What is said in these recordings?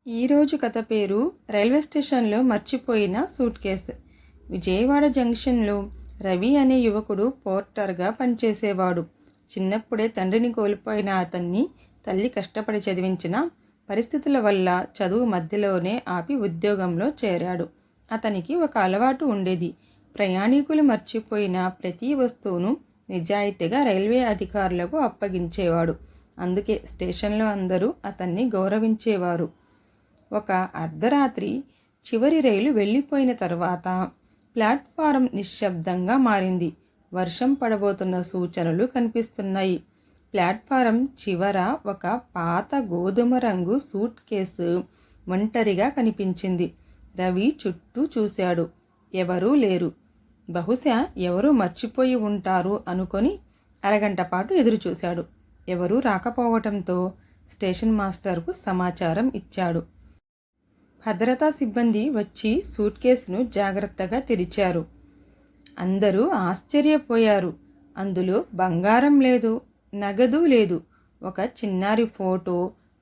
ఈరోజు కథ పేరు రైల్వే స్టేషన్లో మర్చిపోయిన సూట్ కేసు. విజయవాడ జంక్షన్లో రవి అనే యువకుడు పోర్టర్గా పనిచేసేవాడు. చిన్నప్పుడే తండ్రిని కోల్పోయిన అతన్ని తల్లి కష్టపడి చదివించిన పరిస్థితుల వల్ల చదువు మధ్యలోనే ఆపి ఉద్యోగంలో చేరాడు. అతనికి ఒక అలవాటు ఉండేది. ప్రయాణికులు మర్చిపోయిన ప్రతి వస్తువును నిజాయితీగా రైల్వే అధికారులకు అప్పగించేవాడు. అందుకే స్టేషన్లో అందరూ అతన్ని గౌరవించేవారు. ఒక అర్ధరాత్రి చివరి రైలు వెళ్ళిపోయిన తర్వాత ప్లాట్ఫారం నిశ్శబ్దంగా మారింది. వర్షం పడబోతున్న సూచనలు కనిపిస్తున్నాయి. ప్లాట్ఫారం చివర ఒక పాత గోధుమ రంగు సూట్ కేసు ఒంటరిగా కనిపించింది. రవి చుట్టూ చూశాడు. ఎవరూ లేరు. బహుశా ఎవరూ మర్చిపోయి ఉంటారు అనుకొని అరగంట పాటు ఎదురుచూశాడు. ఎవరూ రాకపోవటంతో స్టేషన్ మాస్టర్కు సమాచారం ఇచ్చాడు. భద్రతా సిబ్బంది వచ్చి సూట్ కేసును జాగ్రత్తగా తెరిచారు. అందరూ ఆశ్చర్యపోయారు. అందులో బంగారం లేదు, నగదు లేదు. ఒక చిన్నారి ఫోటో,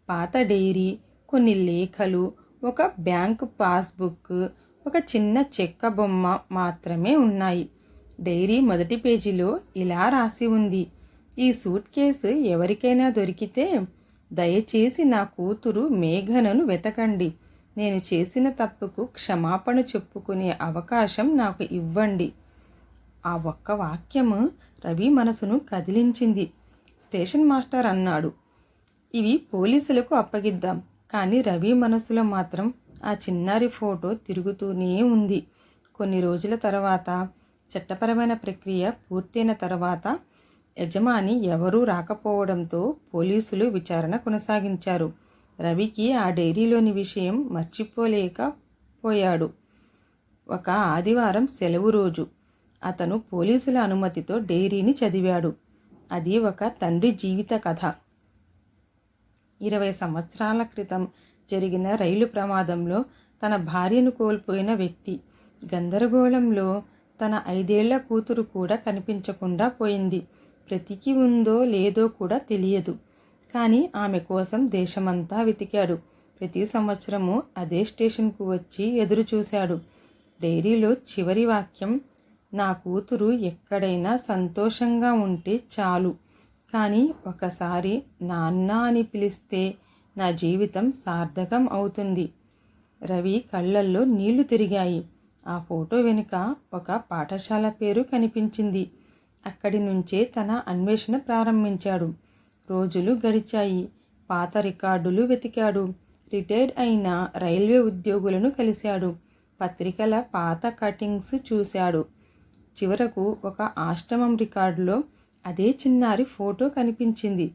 పాత డైరీ, కొన్ని లేఖలు, ఒక బ్యాంకు పాస్బుక్, ఒక చిన్న చెక్క బొమ్మ మాత్రమే ఉన్నాయి. డైరీ మొదటి పేజీలో ఇలా రాసి ఉంది: ఈ సూట్ కేసు ఎవరికైనా దొరికితే దయచేసి నా కూతురు మేఘనను వెతకండి. నేను చేసిన తప్పుకు క్షమాపణ చెప్పుకునే అవకాశం నాకు ఇవ్వండి. ఆ ఒక్క వాక్యము రవి మనసును కదిలించింది. స్టేషన్ మాస్టర్ అన్నాడు, ఇవి పోలీసులకు అప్పగిద్దాం. కానీ రవి మనసులో మాత్రం ఆ చిన్నారి ఫోటో తిరుగుతూనే ఉంది. కొన్ని రోజుల తర్వాత చట్టపరమైన ప్రక్రియ పూర్తయిన తర్వాత యజమాని ఎవరూ రాకపోవడంతో పోలీసులు విచారణ కొనసాగించారు. రవికి ఆ డైరీలోని విషయం మర్చిపోలేకపోయాడు. ఒక ఆదివారం సెలవు రోజు అతను పోలీసుల అనుమతితో డైరీని చదివాడు. అది ఒక తండ్రి జీవిత కథ. 20 సంవత్సరాల క్రితం జరిగిన రైలు ప్రమాదంలో తన భార్యను కోల్పోయిన వ్యక్తి. గందరగోళంలో తన 5 ఏళ్ల కూతురు కూడా కనిపించకుండా పోయింది. బ్రతికి ఉందో లేదో కూడా తెలియదు. కానీ ఆమె కోసం దేశమంతా వెతికాడు. ప్రతి సంవత్సరము అదే స్టేషన్కు వచ్చి ఎదురు చూశాడు. డైరీలో చివరి వాక్యం, నా కూతురు ఎక్కడైనా సంతోషంగా ఉంటే చాలు, కానీ ఒకసారి నాన్న అని పిలిస్తే నా జీవితం సార్థకం అవుతుంది. రవి కళ్ళల్లో నీళ్లు తిరిగాయి. ఆ ఫోటో వెనుక ఒక పాఠశాల పేరు కనిపించింది. అక్కడి నుంచే తన అన్వేషణ ప్రారంభించాడు. రోజులు గడిచాయి. పాత రికార్డులు వెతికాడు. రిటైర్ అయిన రైల్వే ఉద్యోగులను కలిశాడు. పత్రికల పాత కటింగ్స్ చూశాడు. చివరకు ఒక ఆశ్రమం రికార్డులో అదే చిన్నారి ఫోటో కనిపించింది.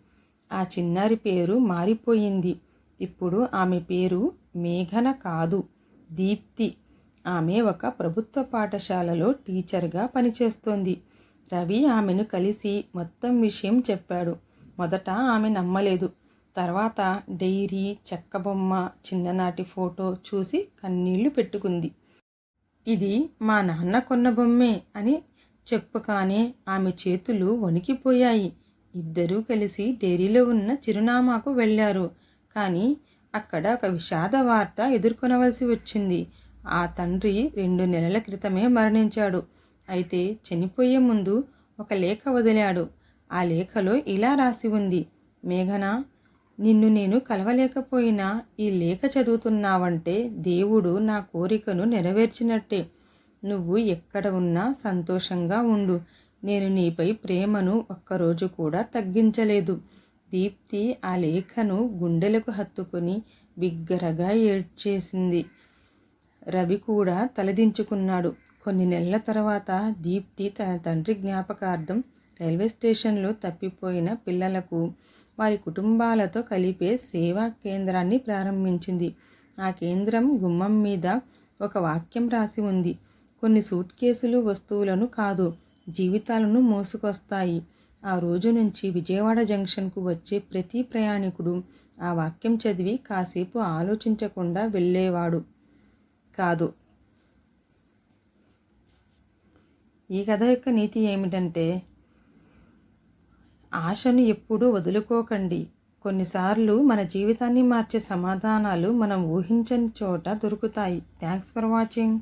ఆ చిన్నారి పేరు మారిపోయింది. ఇప్పుడు ఆమె పేరు మేఘన కాదు, దీప్తి. ఆమె ఒక ప్రభుత్వ పాఠశాలలో టీచర్గా పనిచేస్తోంది. రవి ఆమెను కలిసి మొత్తం విషయం చెప్పాడు. మొదట ఆమె నమ్మలేదు. తర్వాత డైరీ, చెక్కబొమ్మ, చిన్ననాటి ఫోటో చూసి కన్నీళ్లు పెట్టుకుంది. ఇది మా నాన్న కొన్న బొమ్మే అని చెప్పుగానే ఆమె చేతులు వణికిపోయాయి. ఇద్దరూ కలిసి డైరీలో ఉన్న చిరునామాకు వెళ్ళారు. కానీ అక్కడ ఒక విషాద వార్త ఎదుర్కొనవలసి వచ్చింది. ఆ తండ్రి 2 నెలల క్రితమే మరణించాడు. అయితే చనిపోయే ముందు ఒక లేఖ వదిలాడు. ఆ లేఖలో ఇలా రాసి ఉంది: మేఘన, నిన్ను నేను కలవలేకపోయినా ఈ లేఖ చదువుతున్నావంటే దేవుడు నా కోరికను నెరవేర్చినట్టే. నువ్వు ఎక్కడ ఉన్నా సంతోషంగా ఉండు. నేను నీపై ప్రేమను ఒక్కరోజు కూడా తగ్గించలేదు. దీప్తి ఆ లేఖను గుండెలకు హత్తుకొని బిగ్గరగా ఏడ్చేసింది. రవి కూడా తలదించుకున్నాడు. కొన్ని నెలల తర్వాత దీప్తి తన తండ్రి జ్ఞాపకార్థం రైల్వే స్టేషన్లో తప్పిపోయిన పిల్లలకు వారి కుటుంబాలతో కలిపే సేవా కేంద్రాన్ని ప్రారంభించింది. ఆ కేంద్రం గుమ్మం మీద ఒక వాక్యం రాసి ఉంది: కొన్ని సూట్ కేసులు వస్తువులను కాదు, జీవితాలను మోసుకొస్తాయి. ఆ రోజు నుంచి విజయవాడ జంక్షన్కు వచ్చే ప్రతి ప్రయాణికుడు ఆ వాక్యం చదివి కాసేపు ఆలోచించకుండా వెళ్ళేవాడు కాదు. ఈ కథ యొక్క నీతి ఏమిటంటే, ఆశను ఎప్పుడూ వదులుకోకండి. కొన్నిసార్లు మన జీవితాన్ని మార్చే సమాధానాలు మనం ఊహించని చోట దొరుకుతాయి. Thanks for watching.